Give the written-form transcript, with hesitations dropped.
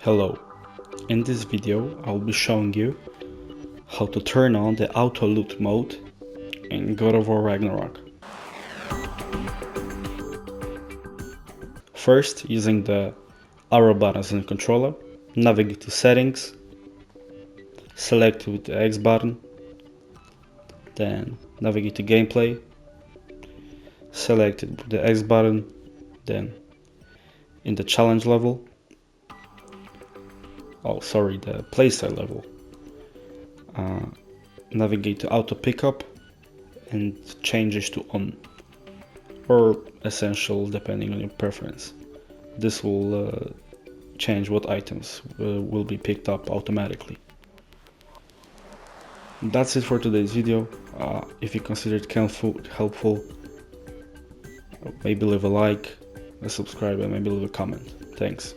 Hello, in this video I'll be showing you how to turn on the auto loot mode in God of War Ragnarök. First, using the arrow buttons in the controller, navigate to settings, select with the X button, then navigate to gameplay, select it with the X button, then in the challenge level, the playstyle level, navigate to auto pickup and change it to on or essential depending on your preference. This will change what items will be picked up automatically. That's it for today's video. If you consider it helpful, maybe leave a like, a subscribe, and maybe leave a comment. Thanks.